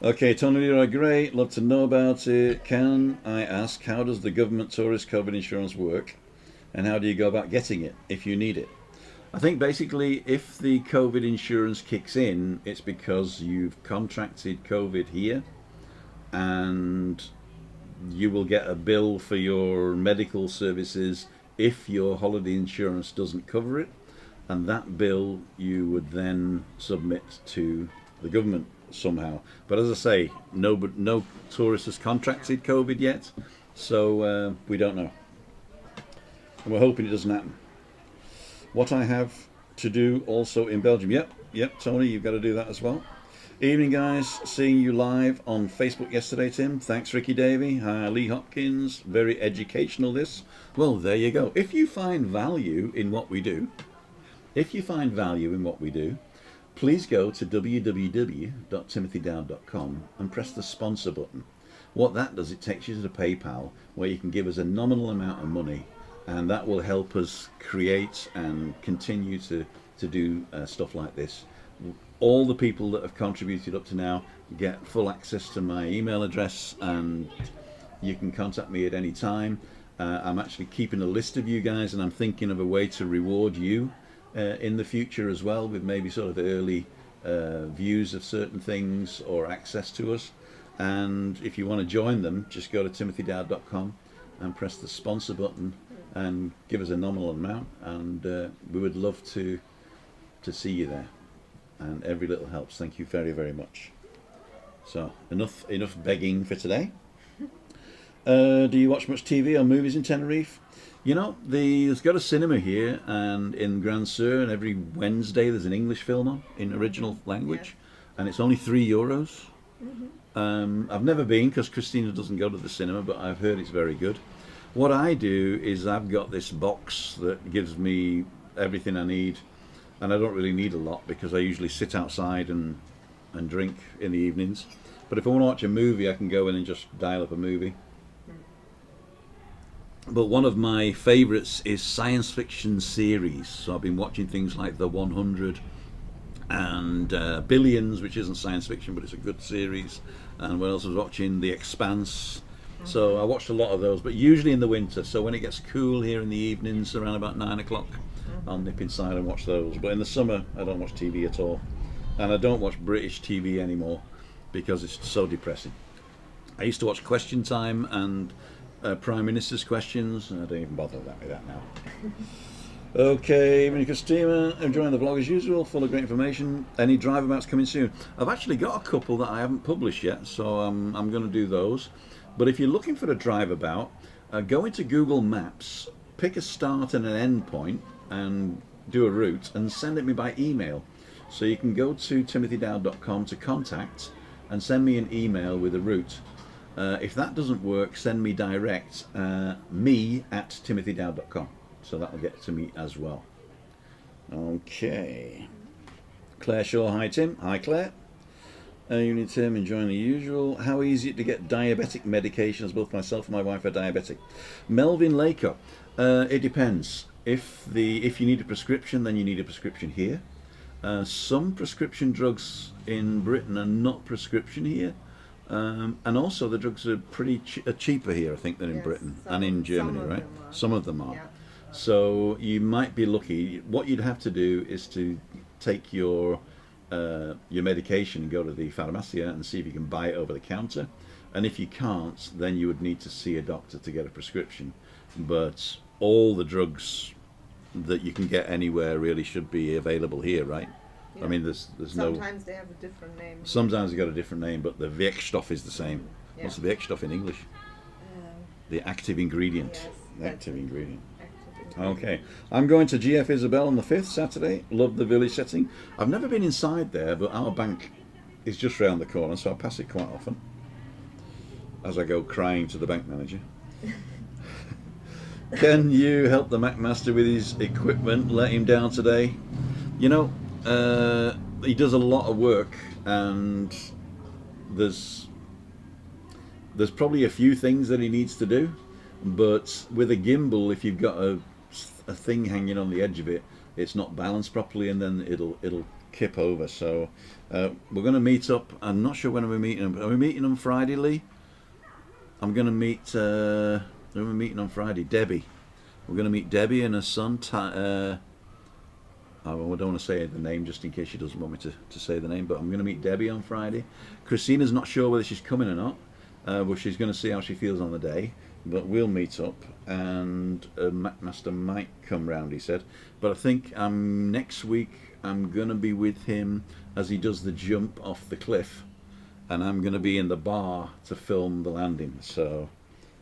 Okay, Tony Leroy, great. Love to know about it. Can I ask, how does the government tourist COVID insurance work? And how do you go about getting it if you need it? I think basically if the COVID insurance kicks in, it's because you've contracted COVID here, and you will get a bill for your medical services if your holiday insurance doesn't cover it. and that bill you would then submit to the government somehow. But as I say, no tourist has contracted COVID yet, so we don't know. And we're hoping it doesn't happen. What I have to do also in Belgium. Yep, Tony, you've got to do that as well. Evening, guys. Seeing you live on Facebook yesterday, Tim. Thanks, Ricky Davey. Hi, Lee Hopkins. Very educational, this. Well, there you go. If you find value in what we do, please go to www.timothydowd.com and press the sponsor button. What that does, it takes you to PayPal, where you can give us a nominal amount of money, and that will help us create and continue to do stuff like this. All the people that have contributed up to now get full access to my email address, and you can contact me at any time. I'm actually keeping a list of you guys, and I'm thinking of a way to reward you in the future as well, with maybe sort of early views of certain things or access to us. And if you want to join them, just go to timothydowd.com and press the sponsor button and give us a nominal amount, and we would love to see you there. And every little helps. Thank you very, very much. So enough begging for today. Do you watch much TV or movies in Tenerife? You know, there's got a cinema here and in Grand Sur, and every Wednesday there's an English film on in original language, and it's only €3. I've never been because Christina doesn't go to the cinema, but I've heard it's very good. What I do is I've got this box that gives me everything I need, and I don't really need a lot because I usually sit outside and drink in the evenings. But if I want to watch a movie, I can go in and just dial up a movie. But one of my favourites is science fiction series. So I've been watching things like The 100 and Billions, which isn't science fiction, but it's a good series. And what else I was watching? The Expanse. So I watched a lot of those, but usually in the winter. So when it gets cool here in the evenings, around about 9 o'clock, I'll nip inside and watch those. But in the summer, I don't watch TV at all. And I don't watch British TV anymore because it's so depressing. I used to watch Question Time and Prime Minister's Questions, and I don't even bother with that now. Okay, evening Christina, enjoying the vlog as usual, full of great information. Any drive abouts coming soon? I've actually got a couple that I haven't published yet, so I'm going to do those. But if you're looking for a drive about, go into Google Maps, pick a start and an end point, and do a route, and send it me by email. So you can go to timothydowd.com to contact and send me an email with a route. If that doesn't work, send me direct, me@timothydowd.com. So that'll get to me as well. Okay. Claire Shaw, hi Tim. Hi Claire. Evening Tim, enjoying the usual. How easy to get diabetic medications? Both myself and my wife are diabetic. Melvin Laker. It depends. If you need a prescription, then you need a prescription here. Some prescription drugs in Britain are not prescription here. And also the drugs are pretty cheaper here, I think, than in Britain and in Germany, right? Some of them are. Yeah. So you might be lucky. What you'd have to do is to take your medication and go to the pharmacia and see if you can buy it over the counter. And if you can't, then you would need to see a doctor to get a prescription. But all the drugs that you can get anywhere really should be available here, right? Yeah. I mean, there's sometimes they have a different name. Sometimes they got a different name, but the Wirkstoff is the same. Yeah. What's the Wirkstoff in English? The active ingredient. Yes, the active ingredient. Okay, I'm going to GF Isabel on the 5th, Saturday. Love the village setting. I've never been inside there, but our bank is just round the corner, so I pass it quite often as I go crying to the bank manager. Can you help the Mac Master with his equipment? Let him down today. You know, he does a lot of work, and there's probably a few things that he needs to do, but with a gimbal, if you've got a thing hanging on the edge of it, it's not balanced properly, and then it'll kip over. So we're going to meet up. I'm not sure when we're meeting him. Are we meeting on Friday, Lee? I'm going to meet. We're meeting on Friday. Debbie. We're going to meet Debbie and her son. I don't want to say the name just in case she doesn't want me to say the name, but I'm going to meet Debbie on Friday. Christina's not sure whether she's coming or not, but she's going to see how she feels on the day. but we'll meet up, and McMaster might come round, he said. But I think next week I'm going to be with him as he does the jump off the cliff, and I'm going to be in the bar to film the landing. So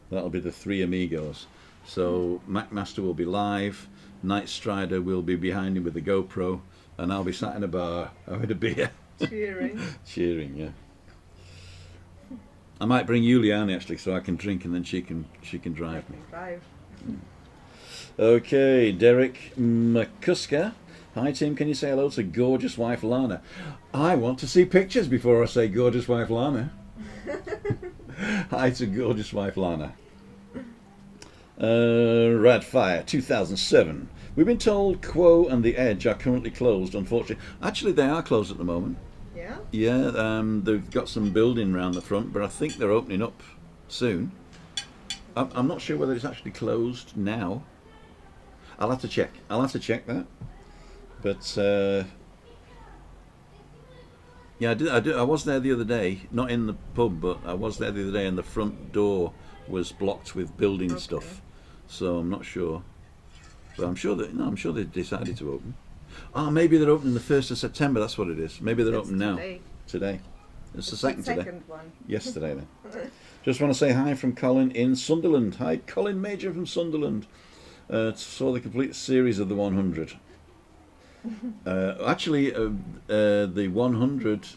that'll be the three amigos. So McMaster will be live, Night Strider will be behind him with the GoPro, and I'll be sat in a bar having a beer. Cheering. Cheering, yeah. I might bring Juliani actually, so I can drink and then she can drive me. Drive. Okay, Derek McCusker. Hi Tim, can you say hello to gorgeous wife Lana? I want to see pictures before I say gorgeous wife Lana. Hi to gorgeous wife Lana. Radfire 2007. We've been told Quo and the Edge are currently closed, unfortunately. Actually, they are closed at the moment. Yeah? Yeah, they've got some building around the front, but I think they're opening up soon. I'm not sure whether it's actually closed now. I'll have to check. That. But yeah, I was there the other day, not in the pub, but I was there the other day, and the front door was blocked with building stuff. So I'm not sure, but I'm sure they decided to open. Oh, maybe they're opening the 1st of September. That's what it is. Maybe they're open now. Today. It's the second one. Yesterday then. Just want to say hi from Colin in Sunderland. Hi, Colin Major from Sunderland. Saw the complete series of the 100. Actually, the 100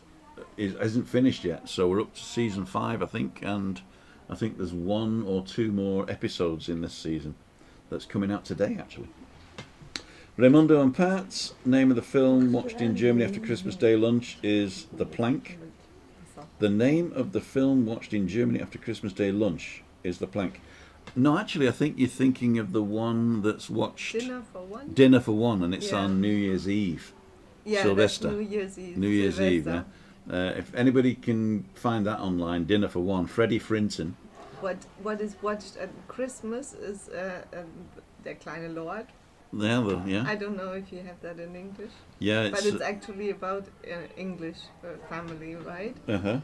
isn't finished yet, so we're up to season 5, I think, and I think there's 1 or 2 more episodes in this season that's coming out today, actually. Raimundo and Pat, name of the film watched in Germany after Christmas Day lunch is The Plank. The name of the film watched in Germany after Christmas Day lunch is The Plank. No, actually, I think you're thinking of the one that's watched Dinner for One. Dinner for One, and it's on New Year's Eve. Yeah, Sylvester. New Year's Eve. New Year's Eve. Yeah. If anybody can find that online, Dinner for One. Freddie Frinton. What is watched at Christmas is Der kleine Lord. Yeah. I don't know if you have that in English. Yeah, but it's actually about English family, right? The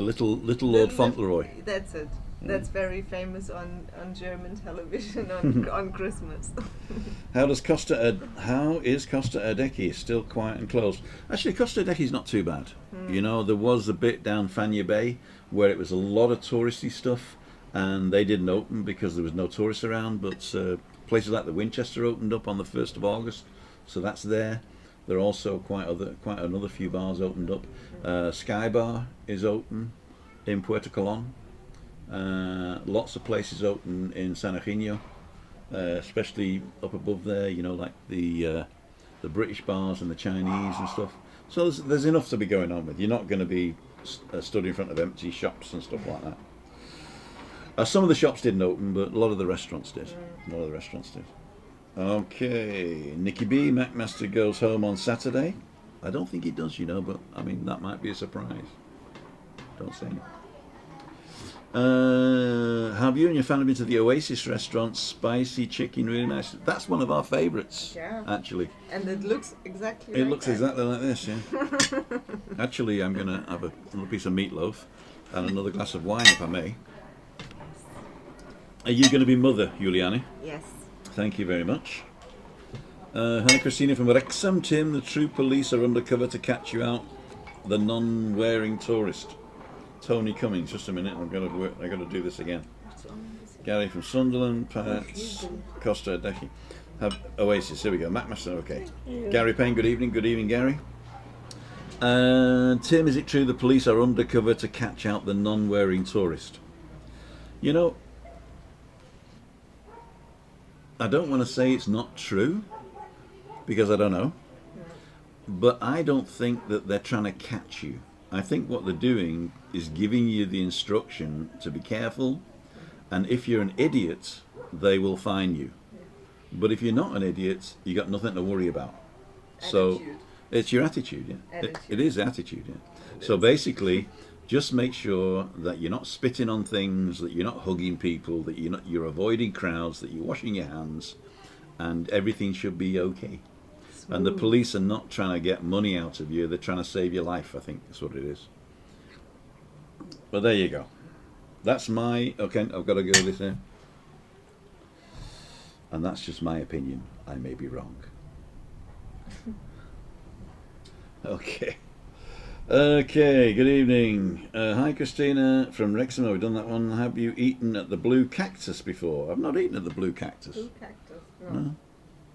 little Lord Fauntleroy. That's it. That's very famous on German television on Christmas. How is Costa Erdeki? Still quiet and closed. Actually, Costa Erdeki's not too bad. You know, there was a bit down Fania Bay where it was a lot of touristy stuff, and they didn't open because there was no tourists around. But places like the Winchester opened up on the 1st of August, so that's there. There are also quite another few bars opened up. Sky Bar is open in Puerto Colón. Lots of places open in San Eugenio, especially up above there, you know, like the British bars and the Chinese and stuff. So there's enough to be going on with. You're not going to be stood in front of empty shops and stuff like that. Some of the shops didn't open, but a lot of the restaurants did. Okay, Nicky B, McMaster goes home on Saturday. I don't think he does, you know, but I mean, that might be a surprise. Don't say it. Have you and your family been to the Oasis restaurant? Spicy chicken, really nice. That's one of our favourites, actually. And it looks exactly exactly like this, yeah. Actually, I'm going to have a little piece of meatloaf and another glass of wine, if I may. Are you going to be mother, Juliani? Yes. Thank you very much. Hi, Christina from Wrexham. Tim, the true police are undercover to catch you out, the non-wearing tourist. Tony Cummings, just a minute, I've got to do this again. Gary from Sunderland, Pat, Costa Erdeki. Have Oasis, here we go. McMaster, okay. Yeah. Gary Payne, good evening, Gary. Tim, is it true the police are undercover to catch out the non-wearing tourist? You know, I don't want to say it's not true, because I don't know, but I don't think that they're trying to catch you. I think what they're doing is giving you the instruction to be careful, and if you're an idiot, they will fine you. But if you're not an idiot, you got nothing to worry about. So it's your attitude, yeah. It is attitude, yeah. So basically, just make sure that you're not spitting on things, that you're not hugging people, that you're avoiding crowds, that you're washing your hands, and everything should be okay. And the police are not trying to get money out of you, they're trying to save your life, I think that's what it is. But there you go. That's my... Okay, I've got to go this here. And that's just my opinion. I may be wrong. Okay. Okay, good evening. Hi Christina from Wrexham. We've done that one. Have you eaten at the Blue Cactus before? I've not eaten at the Blue Cactus. Blue cactus. No. No?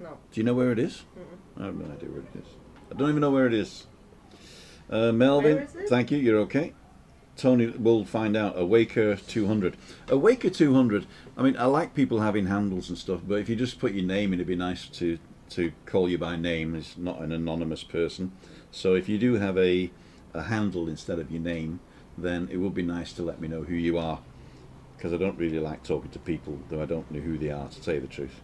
No. Do you know where it is? Mm-mm. I have no idea where it is. I don't even know where it is. Melvin, Where is it? thank you. You're okay. Tony, we'll find out. Awaker 200. Awaker 200. I mean, I like people having handles and stuff, but if you just put your name in, it'd be nice to call you by name. It's not an anonymous person. So if you do have a handle instead of your name, then it would be nice to let me know who you are, because I don't really like talking to people though I don't know who they are, to tell you the truth.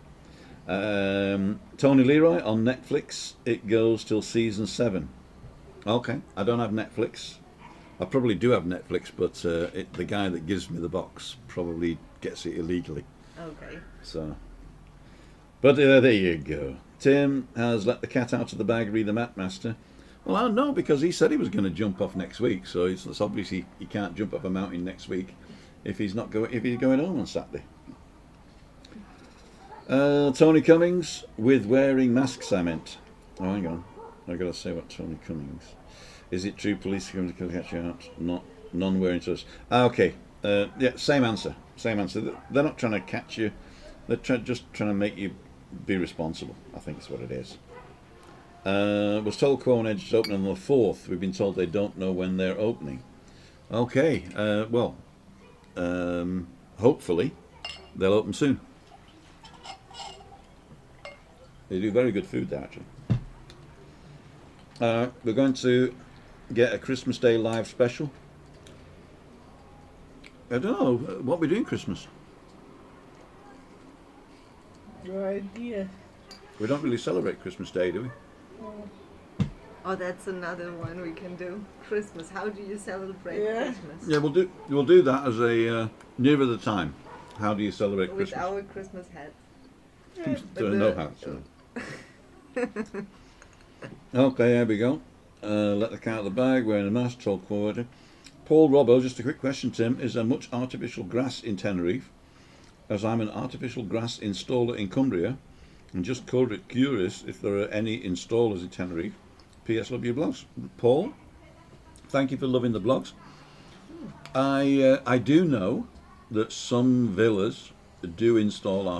Tony Leroy on Netflix. It goes till season 7. Okay, I don't have Netflix. I probably do have Netflix, but the guy that gives me the box probably gets it illegally. Okay. So, but there you go. Tim has let the cat out of the bag. Read the Map Master. Well, I don't know, because he said he was going to jump off next week, so it's obviously he can't jump off a mountain next week if he's going home on Saturday. Tony Cummings with wearing masks. I meant. Oh, hang on. I've got to say what Tony Cummings. Is it true police are going to catch you out? Not none wearing to us. Okay. Yeah, same answer. Same answer. They're not trying to catch you. They're just trying to make you be responsible. I think is what it is. Was told Quone Edge is opening on the 4th. We've been told they don't know when they're opening. Okay. Well, hopefully they'll open soon. They do very good food there, actually. We're going to get a Christmas Day live special. I don't know what we do Christmas. No idea. We don't really celebrate Christmas Day, do we? Oh, that's another one we can do. Christmas. How do you celebrate Yeah. Christmas? Yeah, we'll do that as a nearer the time. How do you celebrate With Christmas? our Christmas hats. There are no hats. Okay, there we go. Let the cat out of the bag, wearing a mask, told coordinator. Paul Robbo, just a quick question, Tim. Is there much artificial grass in Tenerife? As I'm an artificial grass installer in Cumbria, and just curious if there are any installers in Tenerife. PS, love your blogs. Paul, thank you for loving the blogs. I do know that some villas do install